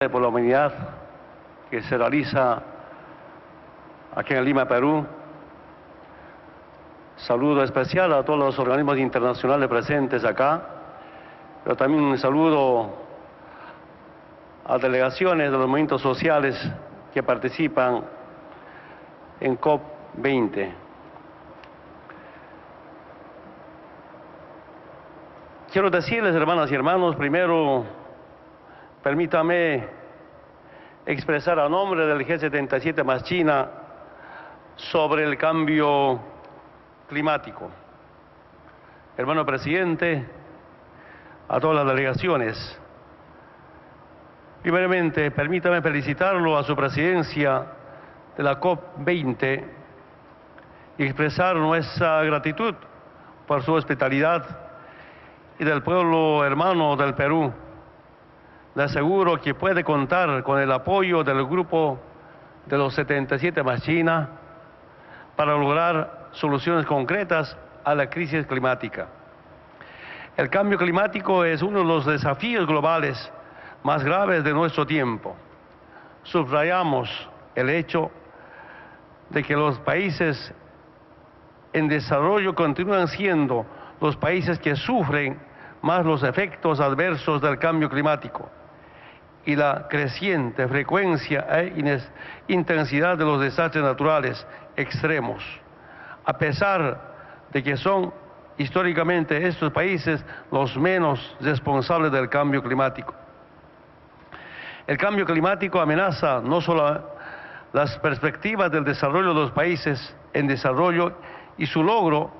por la humanidad que se realiza aquí en Lima, Perú. Saludo especial a todos los organismos internacionales presentes acá, pero también un saludo a delegaciones de los movimientos sociales que participan en COP20. Quiero decirles, hermanas y hermanos, primero, permítame expresar a nombre del G77 más China sobre el cambio climático. Hermano presidente, a todas las delegaciones, primeramente permítame felicitarlo a su presidencia de la COP20 y expresar nuestra gratitud por su hospitalidad y del pueblo hermano del Perú. Le aseguro que puede contar con el apoyo del grupo de los 77 más China para lograr soluciones concretas a la crisis climática. El cambio climático es uno de los desafíos globales más graves de nuestro tiempo. Subrayamos el hecho de que los países en desarrollo continúan siendo los países que sufren más los efectos adversos del cambio climático y la creciente frecuencia e intensidad de los desastres naturales extremos, a pesar de que son históricamente estos países los menos responsables del cambio climático. El cambio climático amenaza no solo las perspectivas del desarrollo de los países en desarrollo y su logro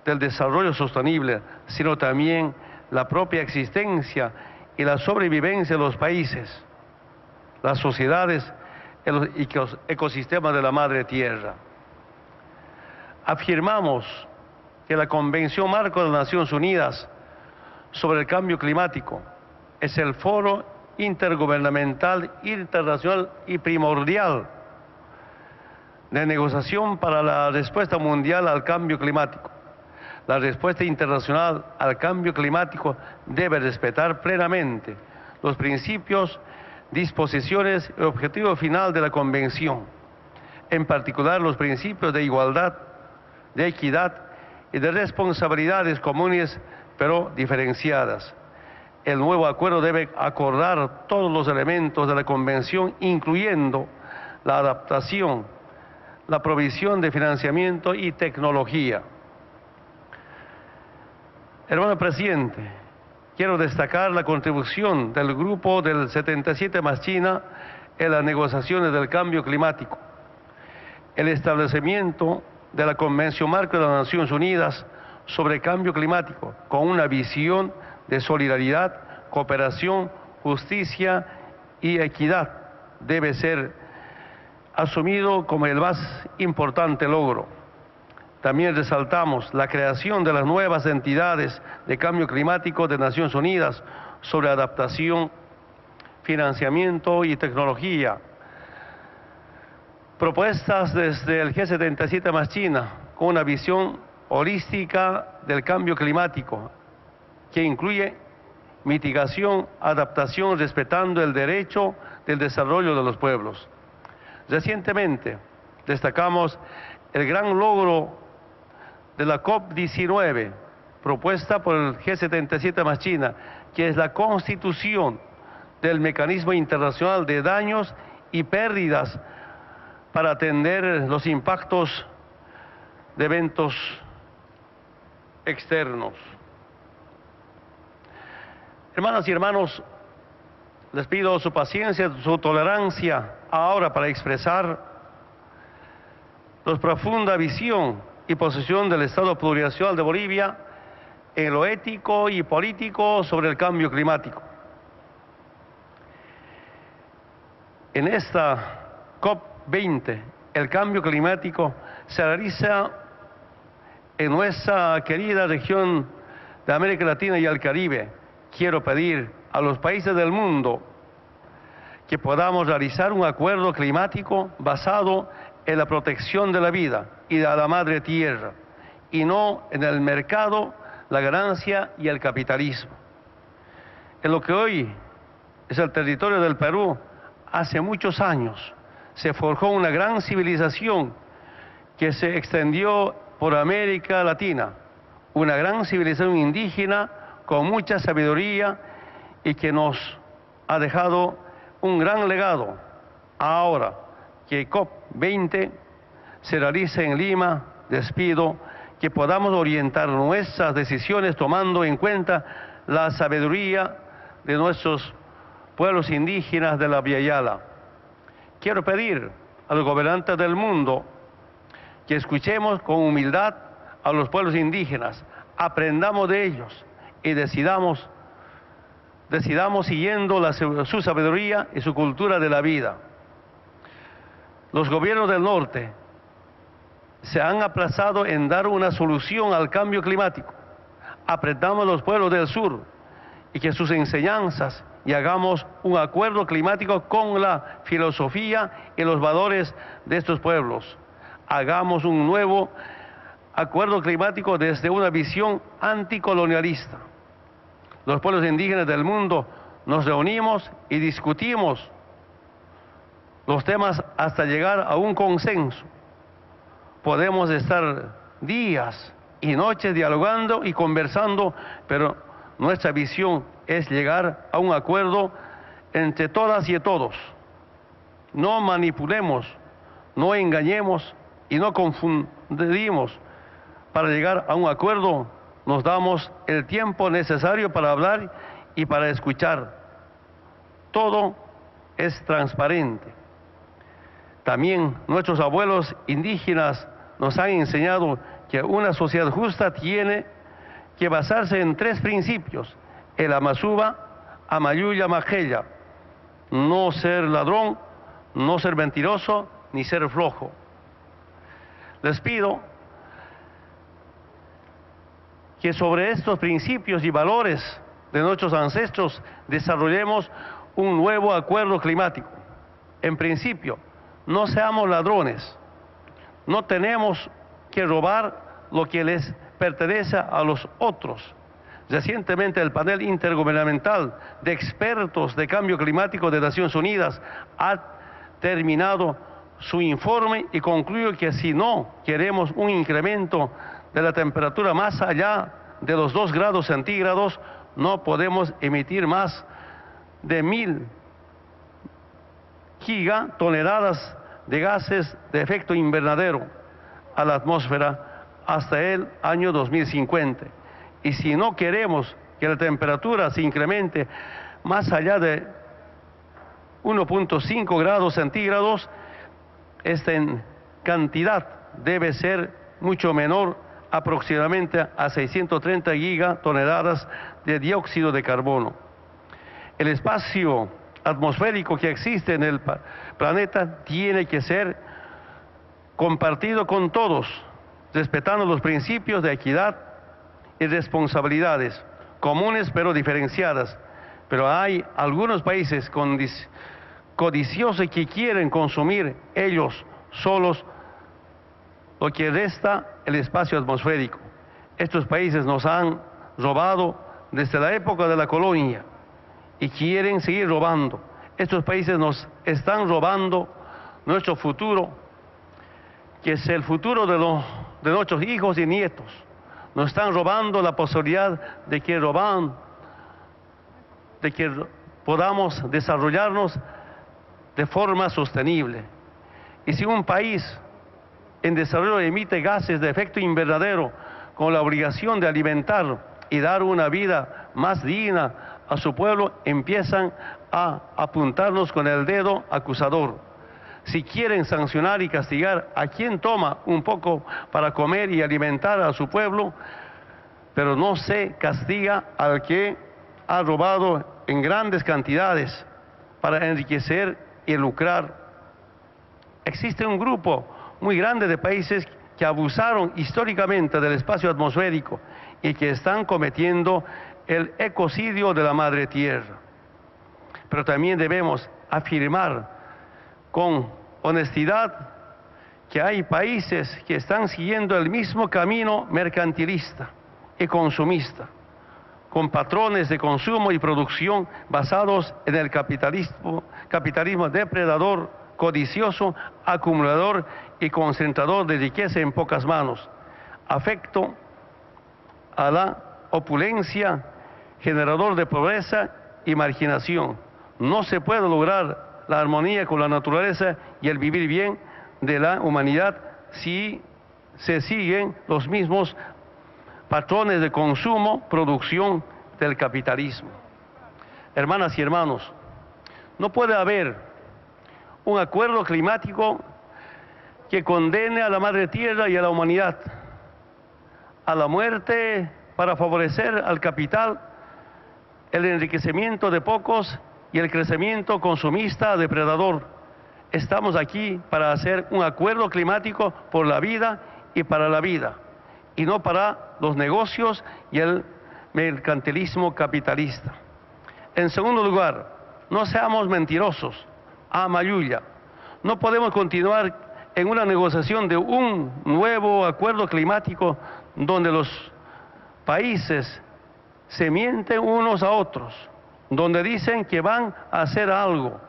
del desarrollo sostenible, sino también la propia existencia y la sobrevivencia de los países, las sociedades y los ecosistemas de la Madre Tierra. Afirmamos que la Convención Marco de las Naciones Unidas sobre el Cambio Climático es el foro intergubernamental, internacional y primordial de negociación para la respuesta mundial al cambio climático. La respuesta internacional al cambio climático debe respetar plenamente los principios, disposiciones y objetivo final de la Convención, en particular los principios de igualdad, de equidad y de responsabilidades comunes pero diferenciadas. El nuevo acuerdo debe acordar todos los elementos de la Convención, incluyendo la adaptación, la provisión de financiamiento y tecnología. Hermano presidente, quiero destacar la contribución del grupo del 77 más China en las negociaciones del cambio climático, el establecimiento de la Convención Marco de las Naciones Unidas sobre cambio climático con una visión de solidaridad, cooperación, justicia y equidad debe ser asumido como el más importante logro. También resaltamos la creación de las nuevas entidades de cambio climático de Naciones Unidas sobre adaptación, financiamiento y tecnología, propuestas desde el G77 más China con una visión holística del cambio climático que incluye mitigación, adaptación, respetando el derecho del desarrollo de los pueblos. Recientemente destacamos el gran logro de la COP19, propuesta por el G77 más China, que es la constitución del mecanismo internacional de daños y pérdidas para atender los impactos de eventos externos. Hermanas y hermanos, les pido su paciencia, su tolerancia ahora para expresar la profunda visión y posición del Estado Plurinacional de Bolivia en lo ético y político sobre el cambio climático. En esta COP20, el cambio climático se realiza en nuestra querida región de América Latina y el Caribe. Quiero pedir a los países del mundo que podamos realizar un acuerdo climático basado en la protección de la vida y de la Madre Tierra, y no en el mercado, la ganancia y el capitalismo. En lo que hoy es el territorio del Perú, hace muchos años se forjó una gran civilización que se extendió por América Latina, una gran civilización indígena con mucha sabiduría y que nos ha dejado un gran legado. Ahora que COP20 se realiza en Lima, les pido que podamos orientar nuestras decisiones tomando en cuenta la sabiduría de nuestros pueblos indígenas de la Via Yala. Quiero pedir a los gobernantes del mundo que escuchemos con humildad a los pueblos indígenas, aprendamos de ellos y decidamos siguiendo su sabiduría y su cultura de la vida. Los gobiernos del norte se han aplazado en dar una solución al cambio climático. Aprendamos a los pueblos del sur y que sus enseñanzas y hagamos un acuerdo climático con la filosofía y los valores de estos pueblos. Hagamos un nuevo acuerdo climático desde una visión anticolonialista. Los pueblos indígenas del mundo nos reunimos y discutimos los temas hasta llegar a un consenso. Podemos estar días y noches dialogando y conversando, pero nuestra visión es llegar a un acuerdo entre todas y todos. No manipulemos, no engañemos y no confundimos. Para llegar a un acuerdo nos damos el tiempo necesario para hablar y para escuchar. Todo es transparente. También nuestros abuelos indígenas nos han enseñado que una sociedad justa tiene que basarse en 3 principios: el amasuba, amayuya, majeya. No ser ladrón, no ser mentiroso, ni ser flojo. Les pido que sobre estos principios y valores de nuestros ancestros desarrollemos un nuevo acuerdo climático. En principio, no seamos ladrones, no tenemos que robar lo que les pertenece a los otros. Recientemente el panel intergubernamental de expertos de cambio climático de Naciones Unidas ha terminado su informe y concluye que si no queremos un incremento de la temperatura más allá de los 2 grados centígrados, no podemos emitir más de 1000 gigatoneladas de gases de efecto invernadero a la atmósfera hasta el año 2050. Y si no queremos que la temperatura se incremente más allá de 1.5 grados centígrados, esta cantidad debe ser mucho menor, aproximadamente a 630 gigatoneladas de dióxido de carbono. El espacio atmosférico que existe en el planeta tiene que ser compartido con todos, respetando los principios de equidad y responsabilidades comunes pero diferenciadas. Pero hay algunos países codiciosos que quieren consumir ellos solos lo que resta el espacio atmosférico. Estos países nos han robado desde la época de la colonia y quieren seguir robando. Estos países nos están robando nuestro futuro, que es el futuro de nuestros hijos y nietos. Nos están robando la posibilidad de que podamos desarrollarnos de forma sostenible. Y si un país en desarrollo emite gases de efecto invernadero con la obligación de alimentar y dar una vida más digna a su pueblo, empiezan a apuntarnos con el dedo acusador. Si quieren sancionar y castigar a quien toma un poco para comer y alimentar a su pueblo, pero no se castiga al que ha robado en grandes cantidades para enriquecer y lucrar. Existe un grupo muy grande de países que abusaron históricamente del espacio atmosférico y que están cometiendo el ecocidio de la madre tierra. Pero también debemos afirmar con honestidad que hay países que están siguiendo el mismo camino mercantilista y consumista. con patrones de consumo y producción basados en el capitalismo depredador, codicioso, acumulador y concentrador de riqueza en pocas manos, afecto a la opulencia, generador de pobreza y marginación. No se puede lograr la armonía con la naturaleza y el vivir bien de la humanidad si se siguen los mismos patrones de consumo, producción del capitalismo. Hermanas y hermanos, no puede haber un acuerdo climático que condene a la madre tierra y a la humanidad a la muerte para favorecer al capital, el enriquecimiento de pocos y el crecimiento consumista depredador. Estamos aquí para hacer un acuerdo climático por la vida y para la vida, y no para los negocios y el mercantilismo capitalista. En segundo lugar, no seamos mentirosos. Amayuya. No podemos continuar en una negociación de un nuevo acuerdo climático donde los países se mienten unos a otros, donde dicen que van a hacer algo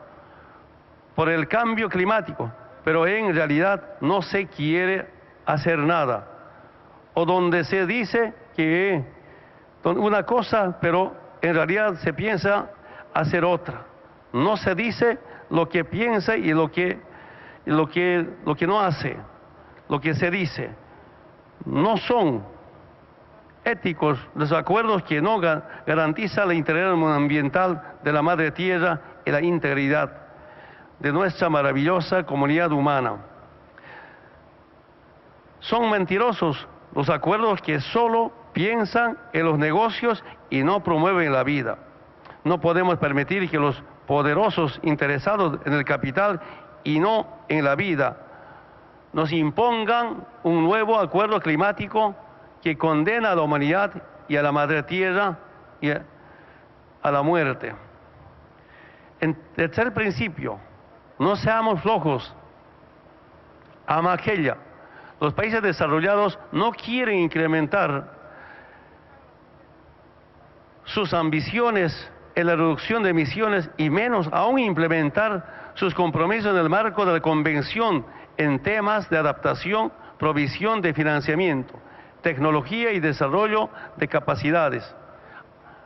por el cambio climático, pero en realidad no se quiere hacer nada, o donde se dice que una cosa, pero en realidad se piensa hacer otra. No se dice lo que piensa y lo que no hace, lo que se dice. No son éticos los acuerdos que no garantizan la integridad ambiental de la madre tierra y la integridad de nuestra maravillosa comunidad humana. Son mentirosos los acuerdos que solo piensan en los negocios y no promueven la vida. No podemos permitir que los poderosos interesados en el capital y no en la vida nos impongan un nuevo acuerdo climático que condena a la humanidad y a la madre tierra y a la muerte. En tercer principio, no seamos flojos. Amaquella. Los países desarrollados no quieren incrementar sus ambiciones en la reducción de emisiones y menos aún implementar sus compromisos en el marco de la Convención en temas de adaptación, provisión de financiamiento, tecnología y desarrollo de capacidades.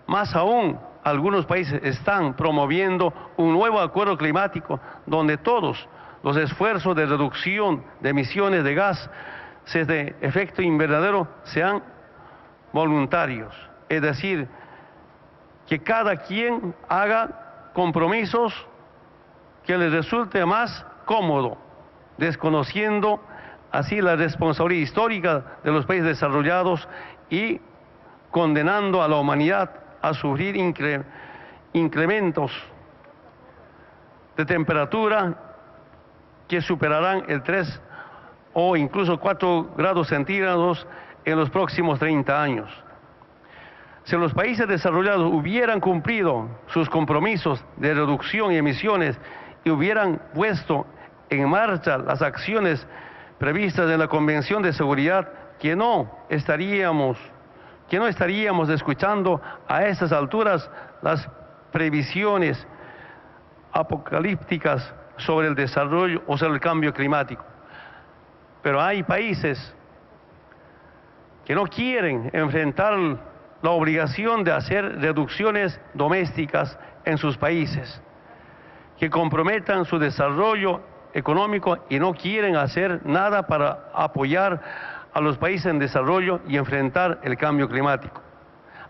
Más aún, algunos países están promoviendo un nuevo acuerdo climático donde todos los esfuerzos de reducción de emisiones de gases de efecto invernadero sean voluntarios, es decir, que cada quien haga compromisos que les resulte más cómodo, desconociendo así la responsabilidad histórica de los países desarrollados y condenando a la humanidad a sufrir incrementos de temperatura que superarán el 3 o incluso 4 grados centígrados en los próximos 30 años. Si los países desarrollados hubieran cumplido sus compromisos de reducción de emisiones y hubieran puesto en marcha las acciones previstas en la Convención de Seguridad, que no estaríamos escuchando a estas alturas las previsiones apocalípticas sobre el desarrollo o sobre el cambio climático. Pero hay países que no quieren enfrentar la obligación de hacer reducciones domésticas en sus países, que comprometan su desarrollo económico y no quieren hacer nada para apoyar a los países en desarrollo y enfrentar el cambio climático.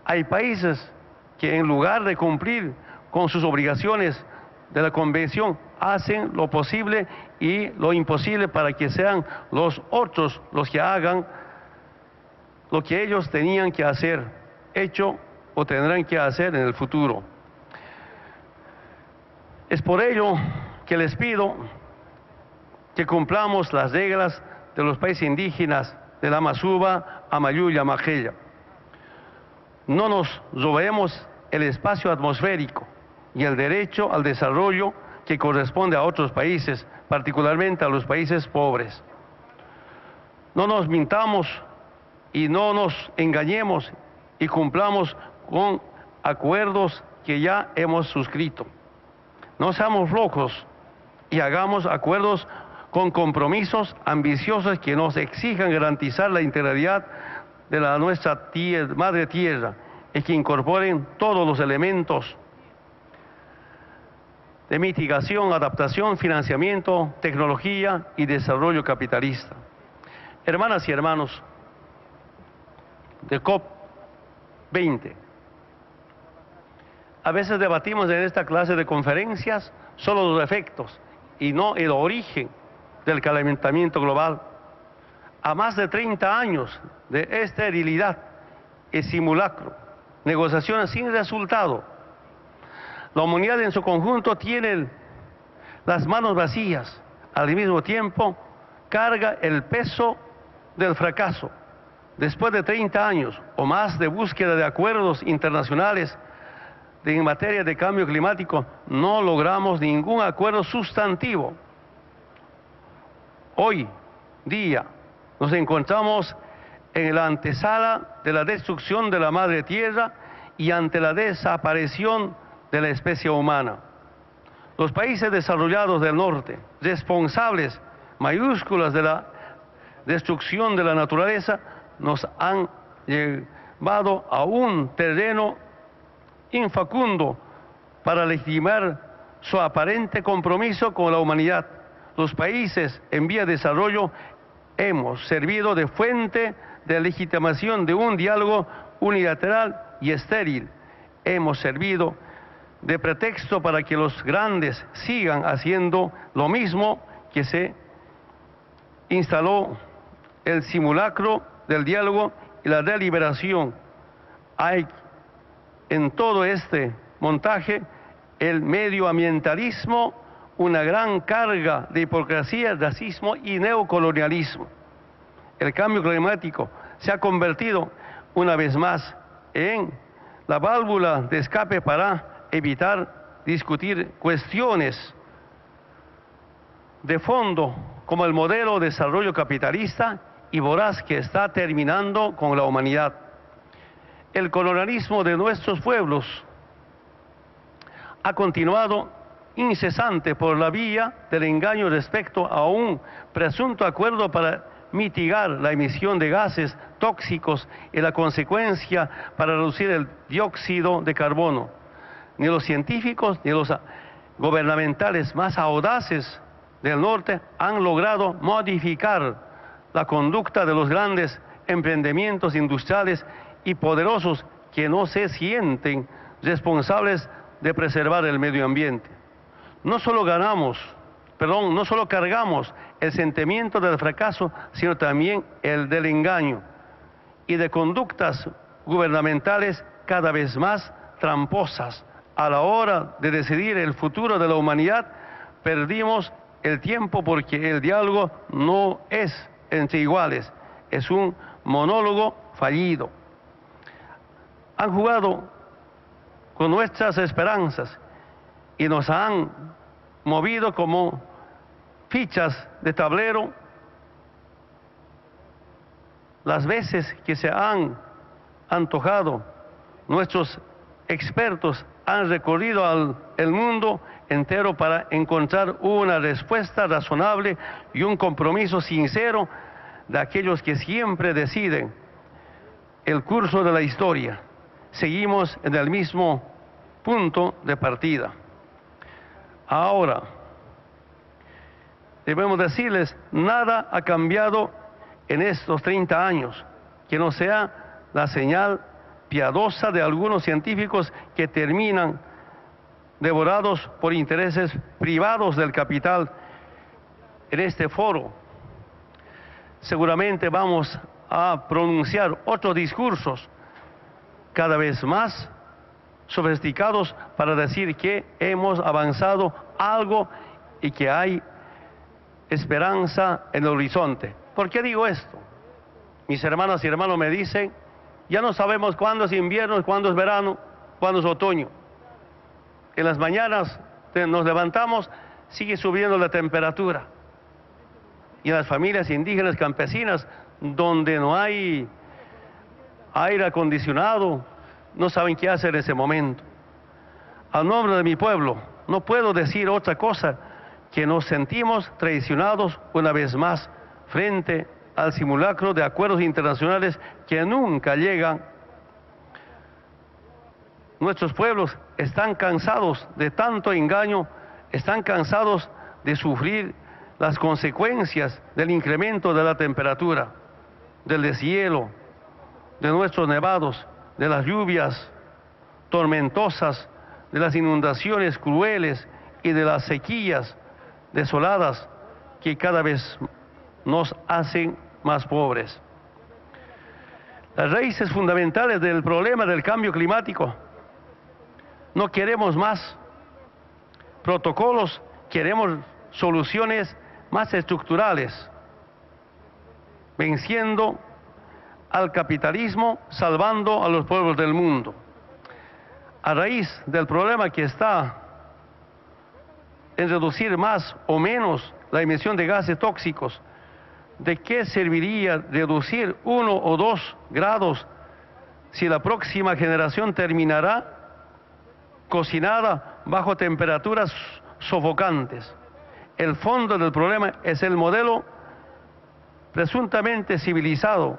Hay países que en lugar de cumplir con sus obligaciones de la Convención, hacen lo posible y lo imposible para que sean los otros los que hagan lo que ellos tenían que hacer, hecho o tendrán que hacer en el futuro. Es por ello que les pido que cumplamos las reglas de los países indígenas de la Amazúa, Amayuya, Amaquella. No nos robemos el espacio atmosférico y el derecho al desarrollo que corresponde a otros países, particularmente a los países pobres. No nos mintamos y no nos engañemos y cumplamos con acuerdos que ya hemos suscrito. No seamos flojos y hagamos acuerdos con compromisos ambiciosos que nos exijan garantizar la integridad de nuestra madre tierra y que incorporen todos los elementos de mitigación, adaptación, financiamiento, tecnología y desarrollo capitalista. Hermanas y hermanos de COP20, a veces debatimos en esta clase de conferencias solo los efectos y no el origen del calentamiento global. A más de 30 años de esterilidad y simulacro, negociaciones sin resultado, la humanidad en su conjunto tiene las manos vacías, al mismo tiempo carga el peso del fracaso. Después de 30 años o más de búsqueda de acuerdos internacionales en materia de cambio climático, no logramos ningún acuerdo sustantivo. Hoy día nos encontramos en la antesala de la destrucción de la madre tierra y ante la desaparición de la especie humana. Los países desarrollados del norte, responsables mayúsculas de la destrucción de la naturaleza, nos han llevado a un terreno infacundo para legitimar su aparente compromiso con la humanidad. Los países en vía de desarrollo hemos servido de fuente de legitimación de un diálogo unilateral y estéril. Hemos servido de pretexto para que los grandes sigan haciendo lo mismo que se instaló el simulacro del diálogo y la deliberación. Hay en todo este montaje el medioambientalismo, una gran carga de hipocresía, racismo y neocolonialismo. El cambio climático se ha convertido una vez más en la válvula de escape para evitar discutir cuestiones de fondo como el modelo de desarrollo capitalista y voraz que está terminando con la humanidad. El colonialismo de nuestros pueblos ha continuado incesante por la vía del engaño respecto a un presunto acuerdo para mitigar la emisión de gases tóxicos y la consecuencia para reducir el dióxido de carbono. Ni los científicos ni los gubernamentales más audaces del norte han logrado modificar la conducta de los grandes emprendimientos industriales y poderosos que no se sienten responsables de preservar el medio ambiente. No solo cargamos el sentimiento del fracaso, sino también el del engaño y de conductas gubernamentales cada vez más tramposas. A la hora de decidir el futuro de la humanidad, perdimos el tiempo porque el diálogo no es entre iguales, es un monólogo fallido. Han jugado con nuestras esperanzas y nos han movido como fichas de tablero las veces que se han antojado. Nuestros expertos han recorrido el mundo entero para encontrar una respuesta razonable y un compromiso sincero de aquellos que siempre deciden el curso de la historia. Seguimos en el mismo punto de partida. Ahora, debemos decirles, nada ha cambiado en estos 30 años, que no sea la señal piadosa de algunos científicos que terminan devorados por intereses privados del capital. En este foro seguramente vamos a pronunciar otros discursos cada vez más sofisticados para decir que hemos avanzado algo y que hay esperanza en el horizonte. ¿Por qué digo esto? Mis hermanas y hermanos me dicen, ya no sabemos cuándo es invierno, cuándo es verano, cuándo es otoño. En las mañanas nos levantamos, sigue subiendo la temperatura. Y en las familias indígenas campesinas, donde no hay aire acondicionado, no saben qué hacer en ese momento. A nombre de mi pueblo, no puedo decir otra cosa que nos sentimos traicionados una vez más frente al simulacro de acuerdos internacionales que nunca llegan. Nuestros pueblos están cansados de tanto engaño, están cansados de sufrir las consecuencias del incremento de la temperatura, del deshielo, de nuestros nevados, de las lluvias tormentosas, de las inundaciones crueles y de las sequías desoladas que cada vez nos hacen más pobres. Las raíces fundamentales del problema del cambio climático. No queremos más protocolos, queremos soluciones más estructurales, venciendo al capitalismo, salvando a los pueblos del mundo. A raíz del problema que está en reducir más o menos la emisión de gases tóxicos, ¿de qué serviría reducir 1 o 2 grados si la próxima generación terminará cocinada bajo temperaturas sofocantes? El fondo del problema es el modelo presuntamente civilizatorio,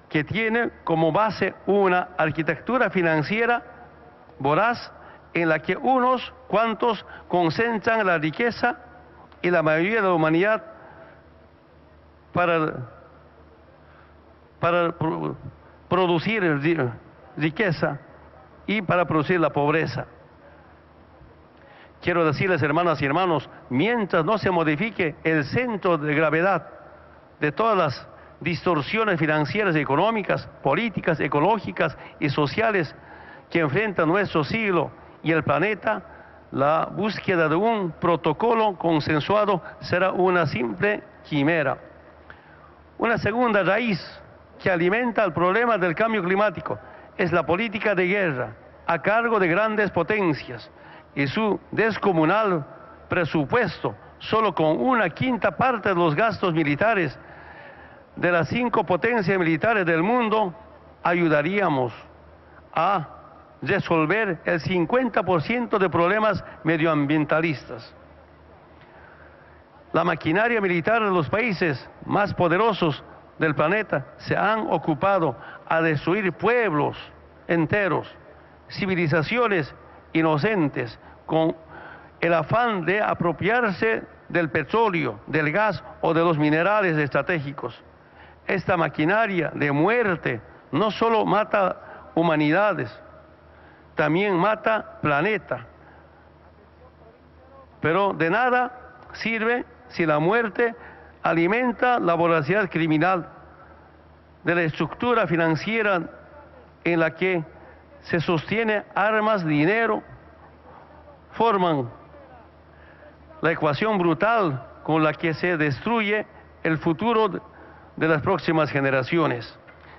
que tiene como base una arquitectura financiera voraz en la que unos cuantos concentran la riqueza y la mayoría de la humanidad para producir riqueza y para producir la pobreza. Quiero decirles, hermanas y hermanos, mientras no se modifique el centro de gravedad de todas las distorsiones financieras y económicas, políticas, ecológicas y sociales que enfrenta nuestro siglo y el planeta, la búsqueda de un protocolo consensuado será una simple quimera. Una segunda raíz que alimenta el problema del cambio climático es la política de guerra a cargo de grandes potencias y su descomunal presupuesto. Solo con 1/5 parte de los gastos militares de las 5 potencias militares del mundo ayudaríamos a resolver el 50% de problemas medioambientalistas. La maquinaria militar de los países más poderosos del planeta se han ocupado a destruir pueblos enteros, civilizaciones inocentes, con el afán de apropiarse del petróleo, del gas o de los minerales estratégicos. Esta maquinaria de muerte no solo mata humanidades, también mata planeta. Pero de nada sirve si la muerte alimenta la voracidad criminal de la estructura financiera en la que se sostiene armas, dinero, forman la ecuación brutal con la que se destruye el futuro de las próximas generaciones.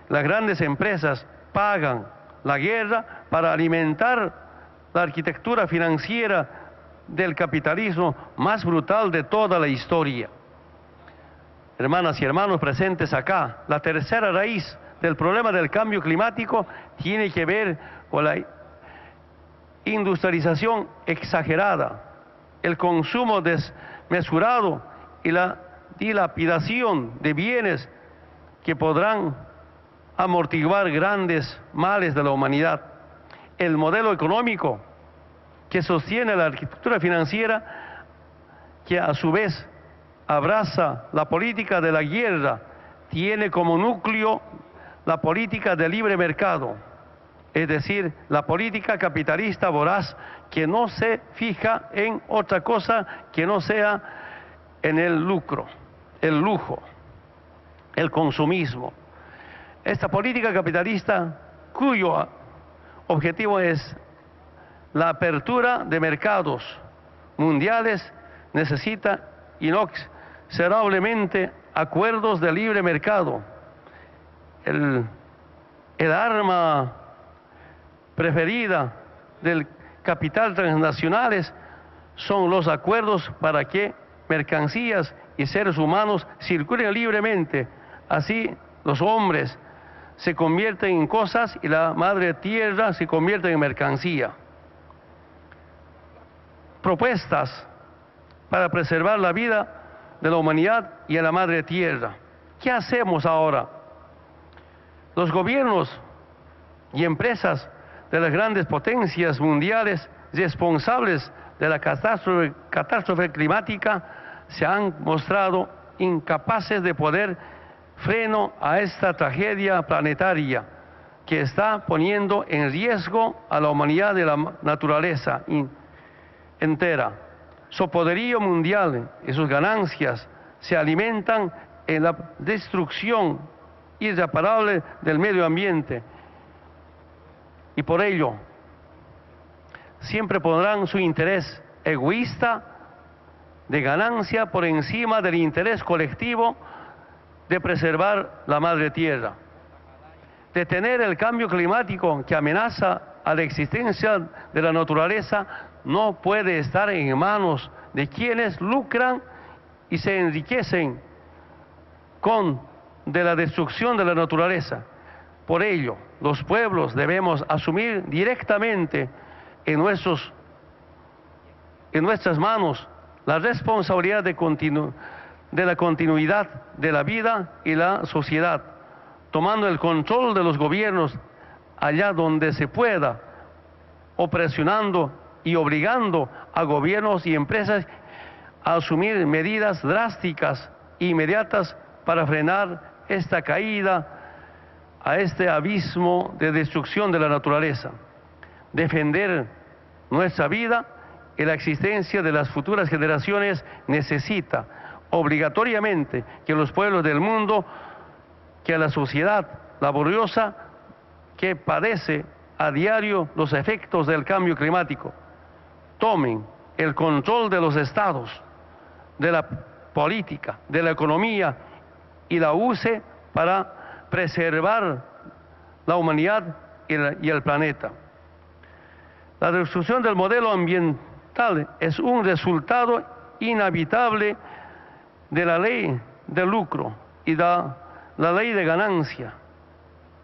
Las grandes empresas pagan la guerra para alimentar la arquitectura financiera del capitalismo más brutal de toda la historia. Hermanas y hermanos presentes acá, la tercera raíz del problema del cambio climático tiene que ver con la industrialización exagerada, el consumo desmesurado y la dilapidación de bienes que podrán amortiguar grandes males de la humanidad. El modelo económico que sostiene la arquitectura financiera, que a su vez abraza la política de la guerra, tiene como núcleo la política de libre mercado, es decir, la política capitalista voraz que no se fija en otra cosa que no sea en el lucro, el lujo, el consumismo. Esta política capitalista, cuyo objetivo es la apertura de mercados mundiales, necesita inexorablemente acuerdos de libre mercado. El arma preferida del capital transnacionales son los acuerdos para que mercancías y seres humanos circulen libremente. Así los hombres se convierten en cosas y la madre tierra se convierte en mercancía. Propuestas para preservar la vida de la humanidad y a la madre tierra. ¿Qué hacemos ahora? Los gobiernos y empresas de las grandes potencias mundiales responsables de la catástrofe climática se han mostrado incapaces de poner freno a esta tragedia planetaria que está poniendo en riesgo a la humanidad y la naturaleza entera. Su poderío mundial y sus ganancias se alimentan en la destrucción irreparable del medio ambiente y por ello siempre pondrán su interés egoísta de ganancia por encima del interés colectivo de preservar la madre tierra. Detener el cambio climático que amenaza a la existencia de la naturaleza no puede estar en manos de quienes lucran y se enriquecen de la destrucción de la naturaleza. Por ello, los pueblos debemos asumir directamente en nuestras manos la responsabilidad de la continuidad de la vida y la sociedad, tomando el control de los gobiernos allá donde se pueda, o presionando y obligando a gobiernos y empresas a asumir medidas drásticas e inmediatas para frenar esta caída a este abismo de destrucción de la naturaleza. Defender nuestra vida y la existencia de las futuras generaciones necesita obligatoriamente que los pueblos del mundo, que la sociedad laboriosa que padece a diario los efectos del cambio climático, tomen el control de los estados, de la política, de la economía y la use para preservar la humanidad y el planeta. La destrucción del modelo ambiental es un resultado inevitable de la ley del lucro y la ley de ganancia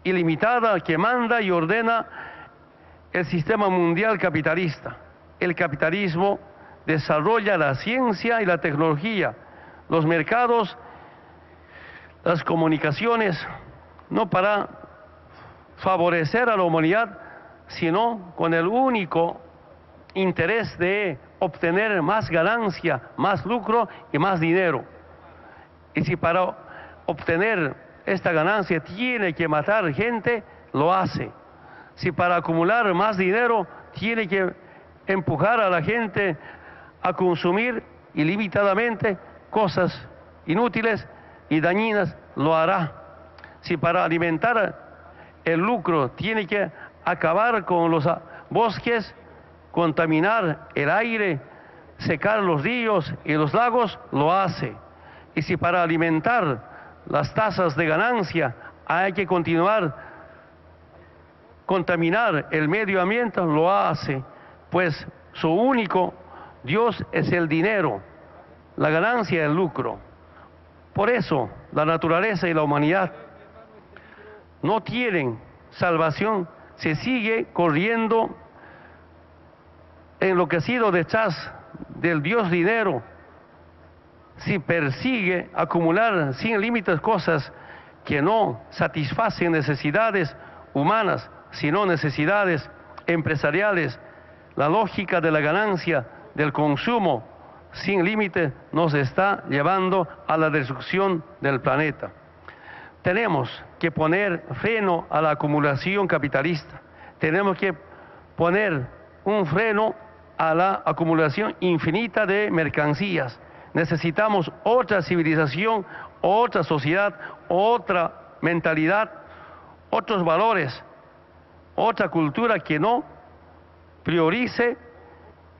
ilimitada que manda y ordena el sistema mundial capitalista. El capitalismo desarrolla la ciencia y la tecnología, los mercados, las comunicaciones, no para favorecer a la humanidad, sino con el único interés de obtener más ganancia, más lucro y más dinero. Y si para obtener esta ganancia tiene que matar gente, lo hace. Si para acumular más dinero tiene que empujar a la gente a consumir ilimitadamente cosas inútiles y dañinas, lo hará. Si para alimentar el lucro tiene que acabar con los bosques, contaminar el aire, secar los ríos y los lagos, lo hace. Y si para alimentar las tasas de ganancia hay que continuar contaminar el medio ambiente, lo hace, pues su único Dios es el dinero, la ganancia y el lucro. Por eso la naturaleza y la humanidad no tienen salvación, se sigue corriendo enloquecido detrás del Dios dinero, si persigue acumular sin límites cosas que no satisfacen necesidades humanas, sino necesidades empresariales. La lógica de la ganancia, del consumo sin límite, nos está llevando a la destrucción del planeta. Tenemos que poner freno a la acumulación capitalista. Tenemos que poner un freno a la acumulación infinita de mercancías. Necesitamos otra civilización, otra sociedad, otra mentalidad, otros valores, otra cultura que no priorice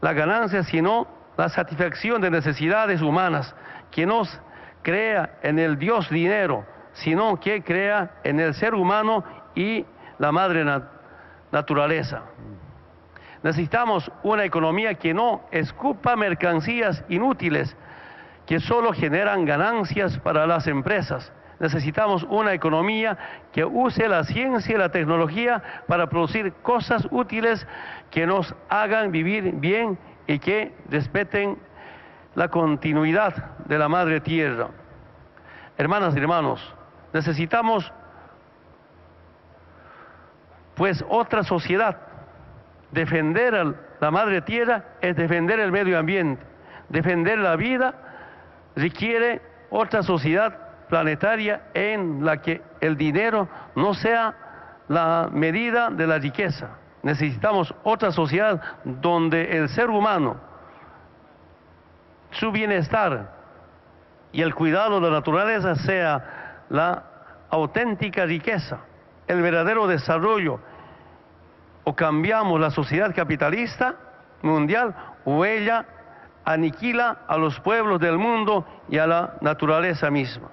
la ganancia, sino la satisfacción de necesidades humanas, que no crea en el Dios dinero, sino que crea en el ser humano y la madre naturaleza. Necesitamos una economía que no escupa mercancías inútiles, que solo generan ganancias para las empresas. necesitamos una economía que use la ciencia y la tecnología para producir cosas útiles que nos hagan vivir bien y que respeten la continuidad de la madre tierra. Hermanas y hermanos, necesitamos pues otra sociedad. Defender a la madre tierra es defender el medio ambiente. Defender la vida requiere otra sociedad planetaria en la que el dinero no sea la medida de la riqueza. Necesitamos otra sociedad donde el ser humano, su bienestar y el cuidado de la naturaleza sea la auténtica riqueza, el verdadero desarrollo. O cambiamos la sociedad capitalista mundial o ella aniquila a los pueblos del mundo y a la naturaleza misma.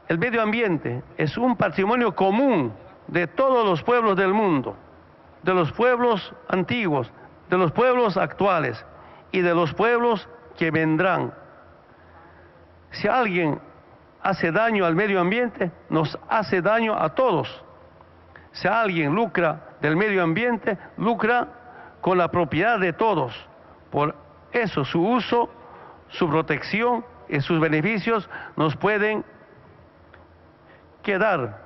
El medio ambiente es un patrimonio común de todos los pueblos del mundo, de los pueblos antiguos, de los pueblos actuales y de los pueblos que vendrán. Si alguien hace daño al medio ambiente, nos hace daño a todos. Si alguien lucra del medio ambiente, lucra con la propiedad de todos. Por eso su uso, su protección y sus beneficios nos pueden quedar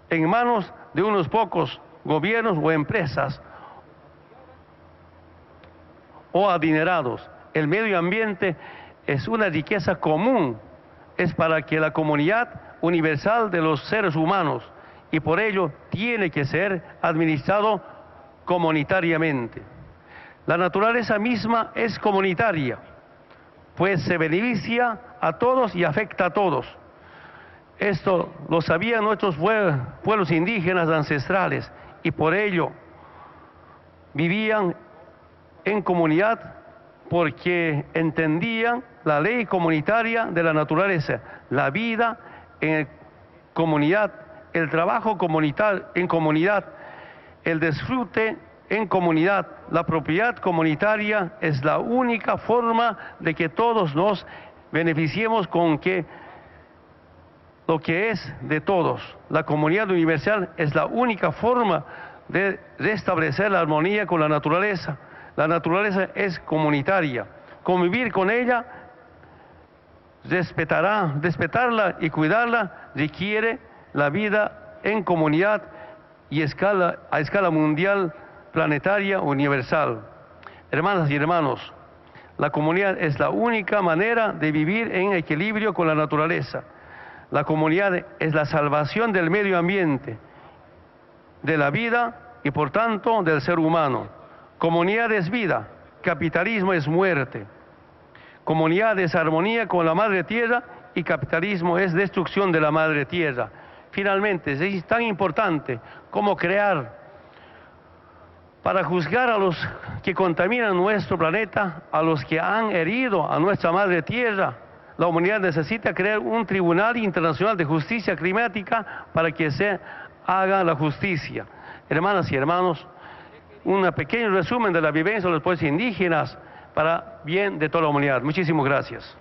en manos de unos pocos gobiernos o empresas o adinerados. El medio ambiente es una riqueza común, es para que la comunidad universal de los seres humanos, y por ello tiene que ser administrado comunitariamente. La naturaleza misma es comunitaria, pues se beneficia a todos y afecta a todos. Esto lo sabían nuestros pueblos indígenas ancestrales y por ello vivían en comunidad porque entendían la ley comunitaria de la naturaleza, la vida en comunidad, el trabajo en comunidad, el disfrute en comunidad, la propiedad comunitaria es la única forma de que todos nos beneficiemos con que lo que es de todos. La comunidad universal es la única forma de restablecer la armonía con la naturaleza. La naturaleza es comunitaria. Convivir con ella, respetarla y cuidarla requiere la vida en comunidad y a escala mundial, planetaria, universal. Hermanas y hermanos, la comunidad es la única manera de vivir en equilibrio con la naturaleza. La comunidad es la salvación del medio ambiente, de la vida y por tanto del ser humano. Comunidad es vida, capitalismo es muerte. Comunidad es armonía con la madre tierra y capitalismo es destrucción de la madre tierra. Finalmente, es tan importante como crear para juzgar a los que contaminan nuestro planeta, a los que han herido a nuestra madre tierra. La humanidad necesita crear un tribunal internacional de justicia climática para que se haga la justicia. Hermanas y hermanos, un pequeño resumen de la vivencia de los pueblos indígenas para bien de toda la humanidad. Muchísimas gracias.